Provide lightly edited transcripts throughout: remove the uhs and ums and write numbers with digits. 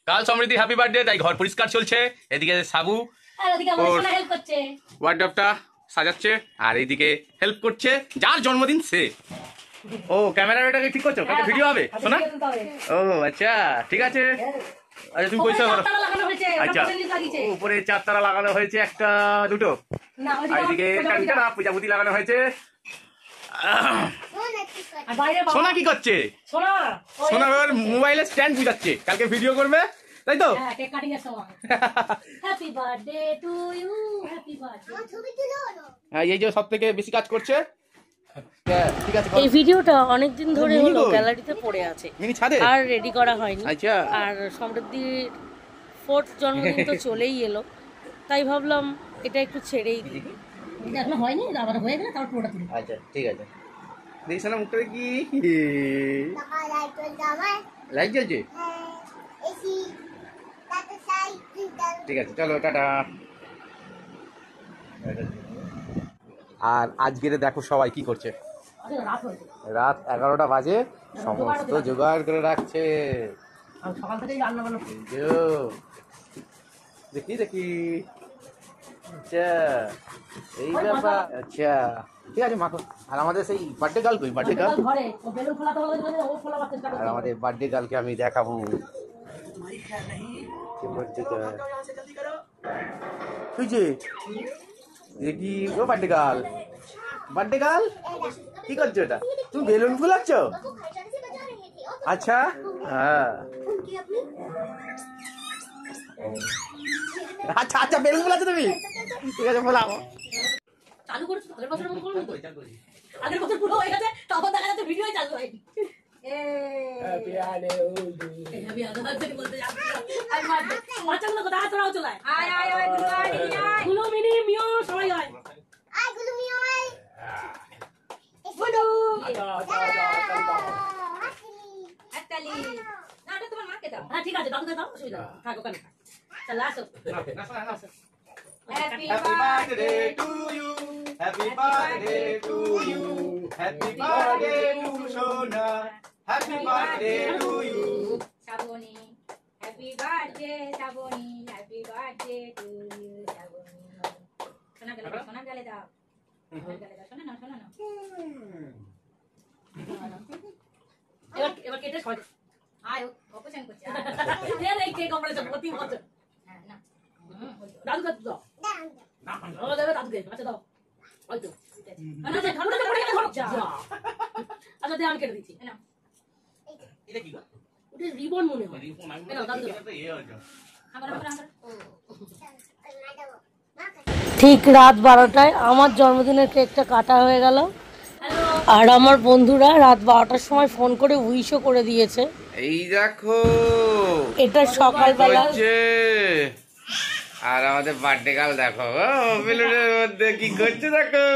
কাল সমৃদ্ধি happy birthday, তাই ঘর পরিষ্কার চলছে। এদিকে সাবু ওয়ার্ডরোবটা সাজাচ্ছে, আর এইদিকে হেল্প করছে যার জন্মদিন সে। ও ক্যামেরাটাকে ঠিক করছো, কালকে ভিডিও হবে শোনা। ও আচ্ছা ঠিক আছে। আচ্ছা তুমি পয়সা করো। আচ্ছা উপরে 4 তারা লাগানো হয়েছে, একটা দুটো, আর এদিকে প্রজাপতি লাগানো হয়েছে। সোনা কি করছে? সোনা মোবাইলে স্ট্যান্ড বুঝাচ্ছে, কালকে ভিডিও করবে তাই তো। এই যে সব থেকে বেশি কাজ করছে। এই ভিডিওটা অনেকদিন ধরে হলো গ্যালারিতে পড়ে আছে, আর রেডি করা হয়নি। আর সমৃদ্ধির 4th জন্মদিন তো চলেই এলো, তাই ভাবলাম এটা একটু ছেড়েই দিই। এখনো হয়নি, আবার হয়ে গেলে তারপর পুরোটা তুলি। আচ্ছা ঠিক আছে। দেখিস না মুখটা কি লাইট জ্বলছে। ঠিক আছে চলো টাটা। আর আজকের দেখো সবাই কি করছে। রাত 11টা বাজে, সমস্ত জোগাড় করে রাখছে। সকাল থেকেই রান্না বান্না দেখি দেখি। আচ্ছা এই ব্যাপার। আচ্ছা ঠিক আছে মাখো। আর আমাদের সেই বার্থডে গার্ল কই? বার্থডে গার্ল আর আমাদের বার্থডে গার্লকে আমি দেখাবো। দেখি ও বার্থডে গার্ল, বার্থডে গার্ল কি করছো? এটা তুমি বেলুন ফুলাচ্ছ? আচ্ছা হ্যাঁ আচ্ছা আচ্ছা বেলুন ফুলাচ্ছ তুমি, ঠিক আছে ফোলাও। চালু করেছো আগের বছর মতো করবে তো? আগের বছর পুরো হয়ে গেছে, তখন দেখা যাচ্ছে ভিডিওই চালু হয়নি। হ্যাপি বার্থডে হ্যাপি বার্থডে বলতে যাচ্ছি। আর বাচ্চাগুলো কোথায় তোরাও চলে আয়। আয় আয় গুলো মিনি মিও সবাই হয়। আয় গুলো মিও আয় গুলো হাততালি না এটা তোমার মাকে দাও। হ্যাঁ ঠিক আছে দাদুকে দাও, অসুবিধা নেই, থাক ওখানে। চল আসো। Happy birthday to you, happy birthday to you, happy birthday to Shona, happy birthday to you. Saboni, happy birthday Saboni, happy birthday to you Saboni. Sona gale dao, Sona gale dao. Sona na. এবার কেটে সবাই আয় অপছন্দ করছে। এই cake আমরা সব প্রতি বছর। হ্যাঁ না দাদু দাও না ও দাদু দাদু আচ্ছা দাও ওই তো আচ্ছা ঠান্ডা করে পড়ে গেল। আচ্ছা দে আমি কেটে দিচ্ছি না। এটা কি গো? ওটা রিবন মনে হয়। রিবন আমি দাদু এটা তো এই হলো আমরা ঠিক রাত 12টায় আমার জন্মদিনের কেকটা কাটা হয়ে গেল। আর আমার বন্ধুরা রাত 12টার সময় ফোন করে উইশও করে দিয়েছে। এই দেখো এটা সকালবেলা। আর আমাদের বার্থডে গার্ল দেখো বেলুনের মধ্যে কি করছে দেখো,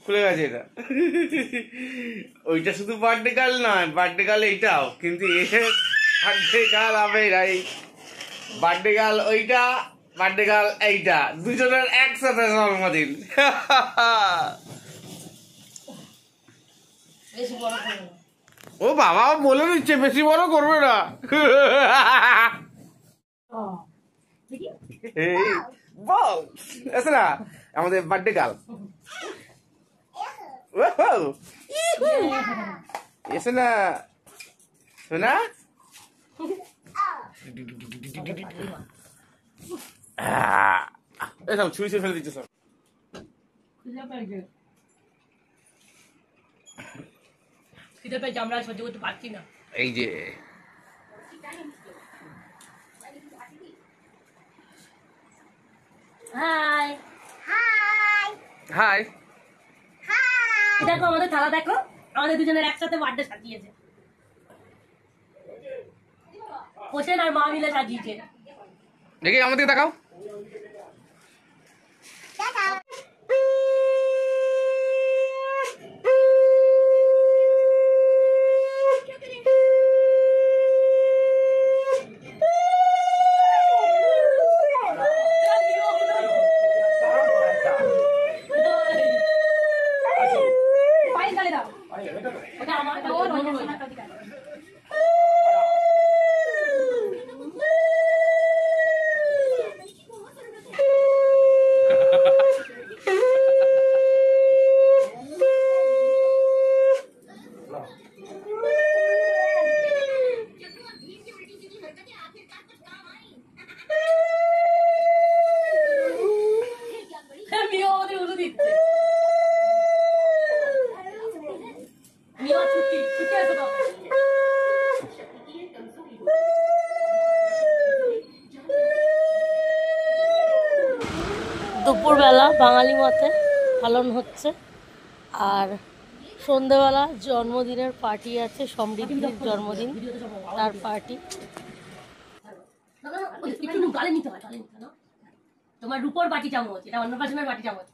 খুলে গেছে এটা। ওইটা শুধু বার্থডে গার্ল নয়, বার্থডে গার্ল এইটাও, কিন্তু বার্থডে গার্ল হবে এই বার্থডে গার্ল ওইটা, বার্থডে গার্ল এইটা, দুজনের একসাথে জন্মদিন। ও বাবা বলে দিচ্ছে বেশি বড় করবে না। বল এসে না আমাদের বার্থডে গার্ল এসে না শোনা। এসব ছুঁই ছুঁই ফেলে দিচ্ছে সব। আমরা সহ্য করতে পারছি না। এই যে হাই হাই হাই হাই দেখো আমাদের থালা, দেখো আমাদের দুজনের একসাথে বার্থডে সাজিয়েছে। হোসেন আর মা মিলে সাজিয়েছে। দেখি আমাদের দেখাও। মিয়া ওদের উড়ে দিচ্ছে। মিয়া ছুটি ছুটি আছে তো। দুপুরবেলা বাঙালি মতে পালন হচ্ছে, আর সন্ধেবেলা জন্মদিনের পার্টি আছে, সমৃদ্ধির জন্মদিন, তার পার্টি। একটু গালে নিতে হয়, গালে নিতে হয় না? তোমার রূপোর বাটি চামচ, এটা অন্নপ্রাশনের বাটি চামচ।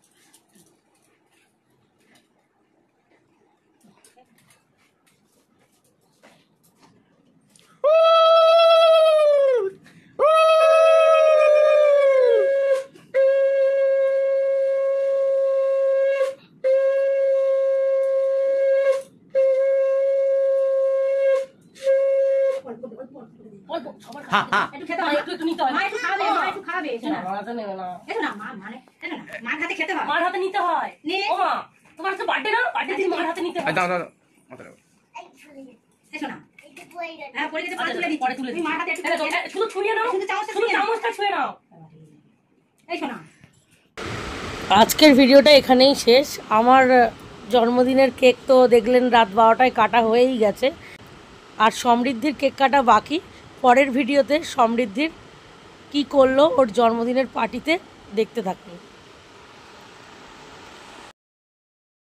হ্যাঁ হ্যাঁ একটু খেতে হয়, একটু নিতে হয়। মা একটু খাবে, মা একটু খাবে। এসো না, মাথা নেবে না। এসো না, মা মানে এসো না, মার হাতে খেতে হয়। মার হাতে নিতে হয়। ও মা, তোমার তো বার্থডে না, বার্থডে দিন মার হাতে নিতে হয়। দাও দাও দাও মাথা দাও। এসো না। হ্যাঁ, পড়ে গেছে, পরে তুলে দিচ্ছি। পরে তুলে তুমি মার হাতে একটু দিচ্ছি। শুধু ছুঁয়ে নাও, শুধু চামচটা শুধু ছুঁয়ে নাও। চামচটা ছুঁয়ে নাও। এসো না। আজকের ভিডিওটা এখানেই শেষ। আমার জন্মদিনের কেক তো দেখলেন রাত 12টায় কাটা হয়েই গেছে, আর সমৃদ্ধির কেক কাটা বাকি। পরের ভিডিওতে সমৃদ্ধির কি করলো ওর জন্মদিনের পার্টিতে দেখতে থাকুন।